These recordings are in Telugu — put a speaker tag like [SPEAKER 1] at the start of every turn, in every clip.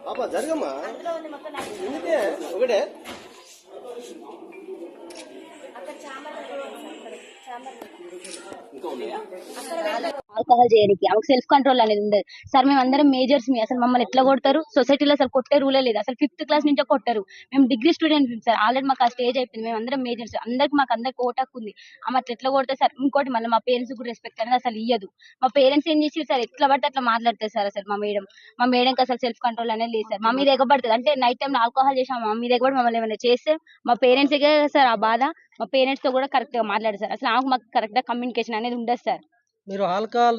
[SPEAKER 1] పాప జరగమ్మా ఒకటే
[SPEAKER 2] ఆల్కహాల్ చేయడానికి ఆమెకు సెల్ఫ్ కంట్రోల్ అనేది ఉండదు సార్. మేము అందరం మేజర్స్ మీ అసలు మమ్మల్ని ఎట్లా కొడతారు? సొసైటీలో అసలు కొట్టే రూలే లేదు. అసలు 5th క్లాస్ నుంచే కొట్టారు. మేము డిగ్రీ స్టూడెంట్స్ సార్. ఆల్రెడీ మాకు ఆ స్టేజ్ అయిపోయింది. మేము అందరం మేజర్స్. అందరికి ఓటాకు ఉంది. ఆమె అట్లా ఎట్లా కొడతారు సార్? ఇంకోటి మళ్ళీ మా పేరెంట్స్ కూడా రెస్పెక్ట్ అనేది అసలు ఇయ్యదు. మా పేరెంట్స్ ఏం చేసి సార్ ఎట్లా పడితే అట్లా మాట్లాడతారు సార్. అసలు మా మేడంకి అసలు సెల్ఫ్ కంట్రోల్ అనేది లేదు సార్. మా మీద ఎగబడుతుంది. అంటే నైట్ టైం ఆల్కహాల్ చేసాం మా మీద ఎగబడి మమ్మల్ని ఏమైనా చేస్తే మా పేరెంట్స్ సార్ ఆ బాధ. మా పేరెంట్స్ తో కూడా కరెక్ట్ గా మాట్లాడారు సార్. అసలు మాకు కరెక్ట్ గా కమ్యూనికేషన్ అనేది ఉండదు సార్.
[SPEAKER 3] మీరు ఆల్కహాల్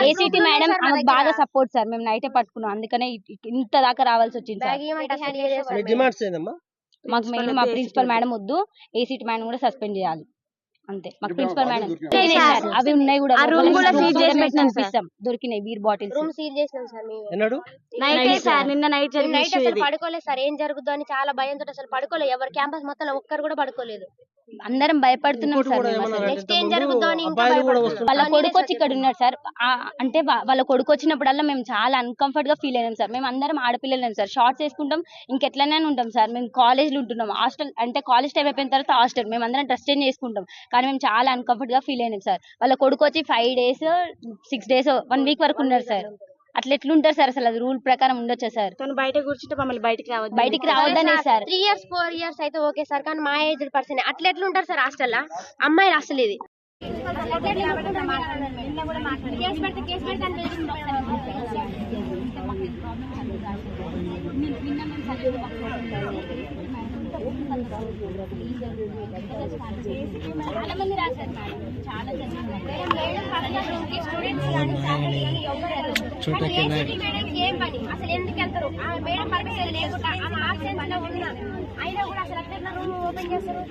[SPEAKER 2] ఏసీటీ మేడం బాగా సపోర్ట్ సార్. మేము నైటే పట్టుకున్నాం, అందుకనే ఇంత దాకా రావాల్సి వచ్చింది సార్. మాకు మెయిన్ మా ప్రిన్సిపల్ మేడం వద్దు, ఏసీటీ మేడం కూడా సస్పెండ్ చేయాలి అంతే. మాకు ప్రిన్సిపల్ మేడం అవి ఉన్నాయి కూడా దొరికినాయి బీర్ బాటిల్స్
[SPEAKER 4] నిన్న నైట్ పడుకోలేదు సార్. ఏం జరుగుతుందో అని చాలా భయంతో అసలు పడుకోలేదు. ఎవరు క్యాంపస్ మొత్తం ఒక్కరు కూడా పడుకోలేదు.
[SPEAKER 2] అందరం భయపడుతున్నాం సార్.
[SPEAKER 4] నెక్స్ట్ ఏం జరుగుతుందో అని
[SPEAKER 2] వాళ్ళ కొడుకు వచ్చి ఇక్కడ ఉన్నాడు సార్. అంటే వాళ్ళ కొడుకు వచ్చినప్పుడల్లా మేము చాలా అన్కంఫర్ట్ గా ఫీల్ అయినాం సార్. మేము అందరం ఆడపిల్లలేం సార్. షార్ట్స్ వేసుకుంటాం, ఇంకెట్లనే ఉంటాం సార్. మేము కాలేజ్ లో ఉంటున్నాం. హాస్టల్ అంటే కాలేజ్ టైం అయిపోయిన తర్వాత హాస్టల్ మేము అందరం డ్రెస్ చేంజ్ చేసుకుంటాం. కానీ మేము చాలా అన్కంఫర్ట్ గా ఫీల్ అయినాం సార్. వాళ్ళ కొడుకు వచ్చి 5 days 6 days 1 week వరకు ఉన్నారు సార్. అట్లా ఎట్లుంటారు సార్? అసలు అది రూల్ ప్రకారం ఉండొచ్చా సార్?
[SPEAKER 4] తను బయట కూర్చుంటే మమ్మల్ని
[SPEAKER 2] బయటికి రావద్దనే సార్.
[SPEAKER 4] 3 years 4 years అయితే ఓకే సార్, కానీ మా ఏజ్ పర్సన్ అట్లా ఎట్లుంటారు సార్ హాస్టల్? అమ్మాయిలు అసలు ఇది
[SPEAKER 2] చాలా మంది రాశారు మేడం. చాలా
[SPEAKER 4] ఏం పని అసలు ఎందుకు వెళ్తారు? మేడం పర్మిషన్ లేకుండా ఆమె ఆబ్సెన్స్ లో ఉన్నా అయినా కూడా అసలు రూమ్ ఓపెన్ చేస్తారు.